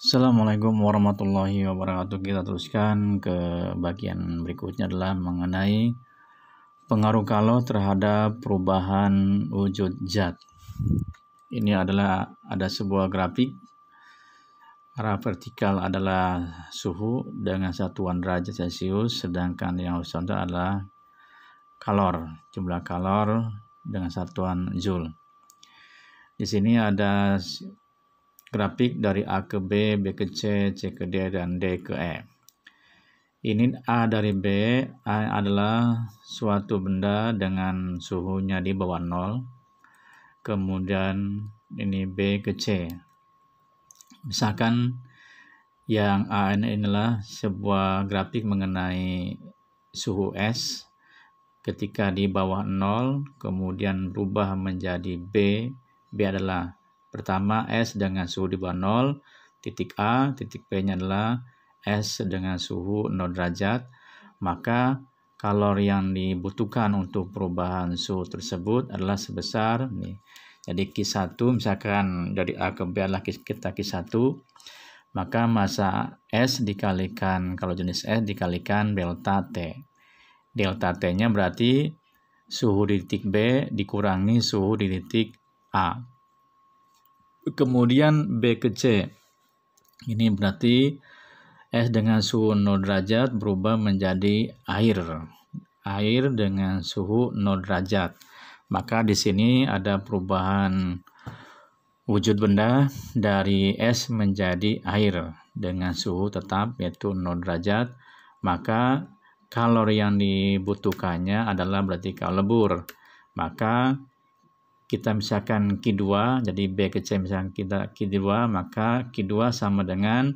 Assalamualaikum warahmatullahi wabarakatuh. Kita teruskan ke bagian berikutnya adalah mengenai pengaruh kalor terhadap perubahan wujud zat. Ini adalah ada sebuah grafik. Arah vertikal adalah suhu dengan satuan derajat Celcius, sedangkan yang horizontal adalah kalor, jumlah kalor dengan satuan joule. Di sini ada grafik dari A ke B, B ke C, C ke D, dan D ke E. Ini A dari B. A adalah suatu benda dengan suhunya di bawah 0. Kemudian ini B ke C. Misalkan yang A ini adalah sebuah grafik mengenai suhu S ketika di bawah 0, kemudian berubah menjadi B. B adalah pertama S dengan suhu di bawah 0, titik A, titik B-nya adalah S dengan suhu 0 derajat, maka kalor yang dibutuhkan untuk perubahan suhu tersebut adalah sebesar nih. Jadi Q1 misalkan dari A ke B adalah kita Q1, maka massa S dikalikan, kalau jenis S dikalikan delta T. Delta T-nya berarti suhu di titik B dikurangi suhu di titik A. Kemudian B ke C. Ini berarti S dengan suhu 0 derajat berubah menjadi air. Air dengan suhu 0 derajat. Maka di sini ada perubahan wujud benda dari es menjadi air dengan suhu tetap yaitu 0 derajat. Maka kalori yang dibutuhkannya adalah berarti kalori lebur. Maka kita misalkan Q2, jadi B ke C misalkan kita Q2, maka Q2 sama dengan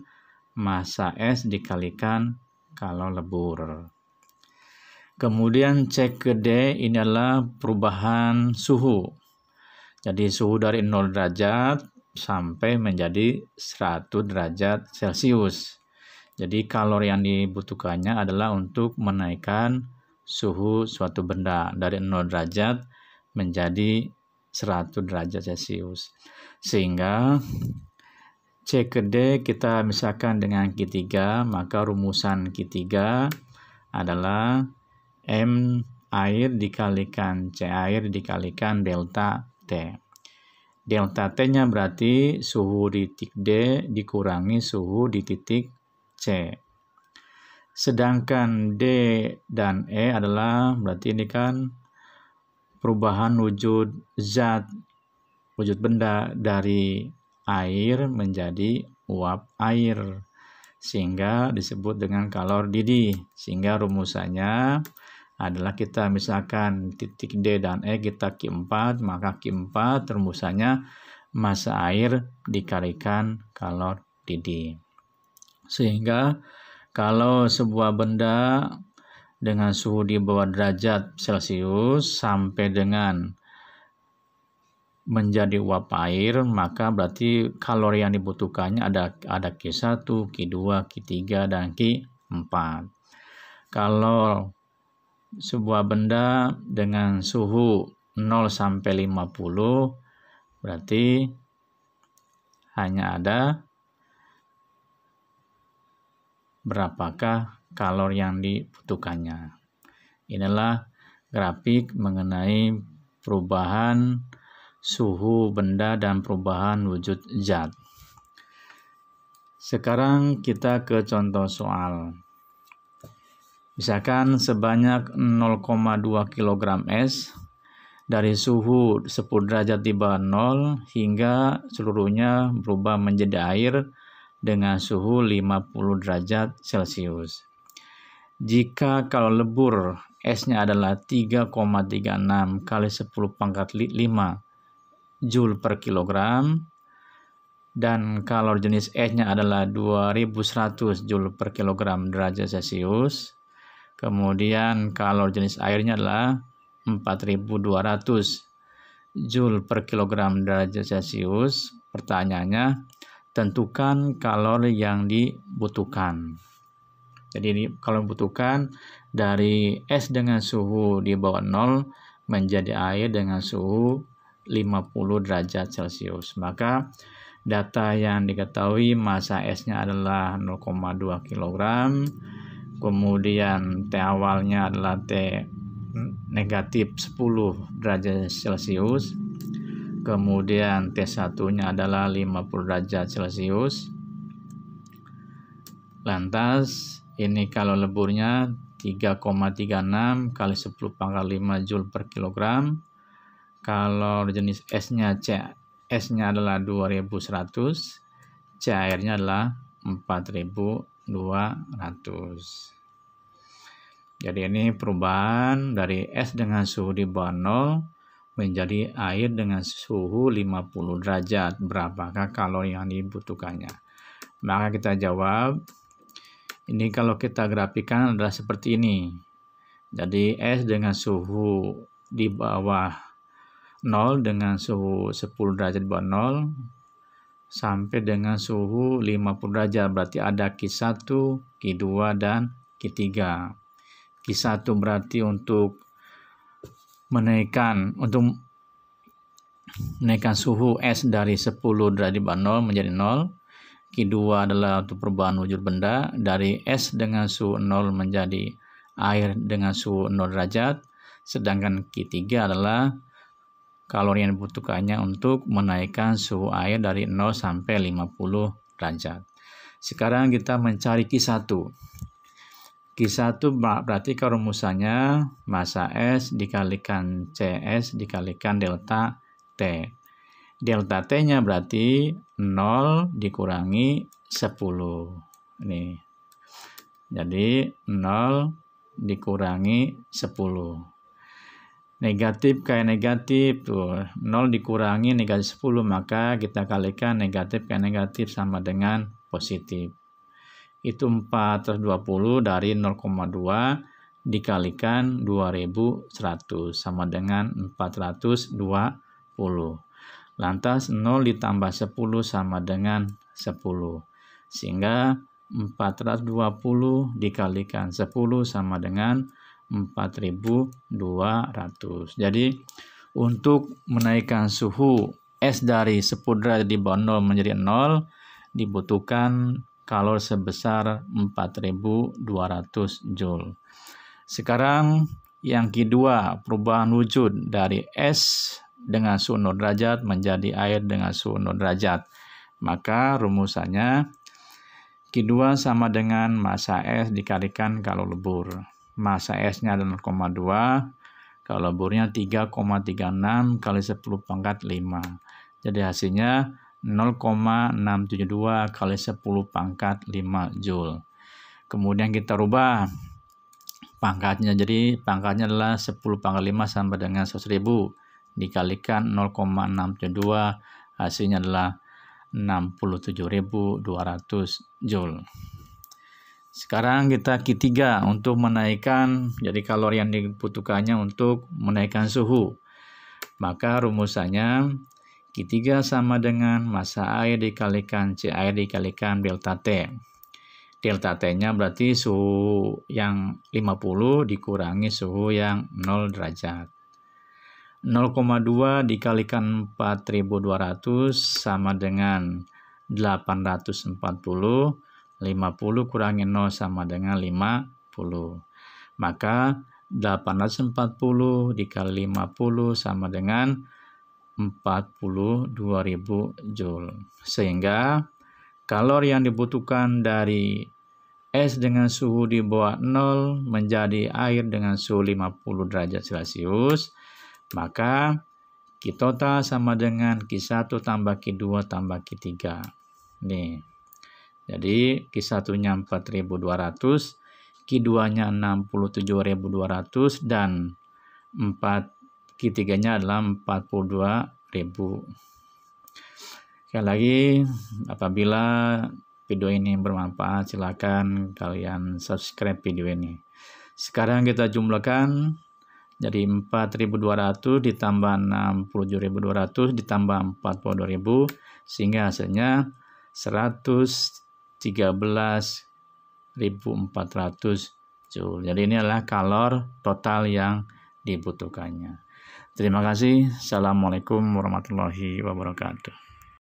massa S dikalikan kalori lebur. Kemudian C ke D ini adalah perubahan suhu. Jadi suhu dari 0 derajat sampai menjadi 100 derajat Celcius. Jadi kalori yang dibutuhkannya adalah untuk menaikkan suhu suatu benda dari 0 derajat menjadi 100 derajat Celcius. Sehingga C ke D kita misalkan dengan Q3, maka rumusan Q3 adalah M air dikalikan C air dikalikan delta T. Delta T-nya berarti suhu di titik D dikurangi suhu di titik C. Sedangkan D dan E adalah berarti ini kan perubahan wujud zat, wujud benda dari air menjadi uap air, sehingga disebut dengan kalor didih. Sehingga rumusannya adalah kita misalkan titik D dan E kita Q4, maka Q4 rumusannya massa air dikalikan kalor didih. Sehingga kalau sebuah benda dengan suhu di bawah derajat Celcius sampai dengan menjadi uap air, maka berarti kalori yang dibutuhkannya ada Q1, Q2, Q3, dan Q4. Kalau sebuah benda dengan suhu 0 sampai 50, berarti hanya ada berapakah kalori yang dibutuhkannya. Inilah grafik mengenai perubahan suhu benda dan perubahan wujud zat. Sekarang kita ke contoh soal. Misalkan sebanyak 0,2 kg es dari suhu 10 derajat di bawah 0 hingga seluruhnya berubah menjadi air dengan suhu 50 derajat Celcius. Jika kalau lebur esnya adalah 3,36 kali 10 pangkat 5 Joule per kilogram, dan kalau jenis esnya adalah 2100 Joule per kilogram derajat Celcius, kemudian kalau jenis airnya adalah 4200 Joule per kilogram derajat Celcius. Pertanyaannya, tentukan kalori yang dibutuhkan. Jadi ini kalau dibutuhkan dari es dengan suhu di bawah 0 menjadi air dengan suhu 50 derajat Celcius. Maka Data yang diketahui massa S-nya adalah 0,2 kg. Kemudian T awalnya adalah T negatif 10 derajat Celcius. Kemudian T1-nya adalah 50 derajat Celcius. Lantas ini kalau leburnya 3,36 kali 10 pangkat 5 Joule per kilogram. Kalau jenis S-nya S-nya adalah 2100, C airnya adalah 4200. Jadi ini perubahan dari es dengan suhu di bawah 0 menjadi air dengan suhu 50 derajat. Berapakah kalori yang dibutuhkannya? Maka kita jawab, ini kalau kita grafikan adalah seperti ini. Jadi es dengan suhu di bawah 0 dengan suhu 10 derajat di bawah 0 sampai dengan suhu 50 derajat, berarti ada Q1, Q2 dan Q3. Q1 berarti untuk menaikkan suhu es dari 10 derajat di bawah 0 menjadi 0. Q2 adalah untuk perubahan wujud benda dari es dengan suhu 0 menjadi air dengan suhu 0 derajat. Sedangkan Q3 adalah kalori yang dibutuhkannya untuk menaikkan suhu air dari 0 sampai 50 derajat. Sekarang kita mencari Q1. Q1 berarti rumusannya massa S dikalikan CS dikalikan delta T. Delta T-nya berarti 0 dikurangi 10. Ini. Jadi 0 dikurangi 10. Negatif kayak negatif tuh 0 dikurangi negatif 10, maka kita kalikan negatif kayak negatif sama dengan positif. Itu 420 dari 0,2 dikalikan 2100 sama dengan 420. Lantas 0 ditambah 10 sama dengan 10. Sehingga 420 dikalikan 10 sama dengan 4200. Jadi untuk menaikkan suhu es dari 10 derajat di bawah 0 menjadi 0 dibutuhkan kalori sebesar 4200 Joule. Sekarang yang kedua, perubahan wujud dari es dengan suhu 0 derajat menjadi air dengan suhu 0 derajat. Maka rumusannya Q2 sama dengan massa es dikalikan kalau lebur. Massa S-nya adalah 0,2, kalau leburnya 3,36 kali 10 pangkat 5. Jadi hasilnya 0,672 kali 10 pangkat 5 Joule. Kemudian kita rubah pangkatnya, jadi pangkatnya adalah 10 pangkat 5 sama dengan 100.000 dikalikan 0,672, hasilnya adalah 67.200 Joule. Sekarang kita Q3 untuk menaikkan, jadi kalori yang dibutuhkannya untuk menaikkan suhu. Maka rumusannya Q3 sama dengan massa air dikalikan C air dikalikan delta T. Delta T-nya berarti suhu yang 50 dikurangi suhu yang 0 derajat. 0,2 dikalikan 4200 sama dengan 840. 50 kurangi 0 sama dengan 50. Maka 840 dikali 50 sama dengan 42.000 Joule. Sehingga kalori yang dibutuhkan dari es dengan suhu di bawah 0 menjadi air dengan suhu 50 derajat Celcius, maka Q total sama dengan Q1 tambah Q2 tambah Q3. Nih. Jadi Q1-nya 4200, Q2-nya 67.200 dan Q3-nya adalah 42.000. Sekali lagi, apabila video ini bermanfaat, silakan kalian subscribe video ini. Sekarang kita jumlahkan, jadi 4.200 ditambah 67.200 ditambah 42.000 sehingga hasilnya 113.400 Joule. Jadi ini adalah kalori total yang dibutuhkannya. Terima kasih. Assalamualaikum warahmatullahi wabarakatuh.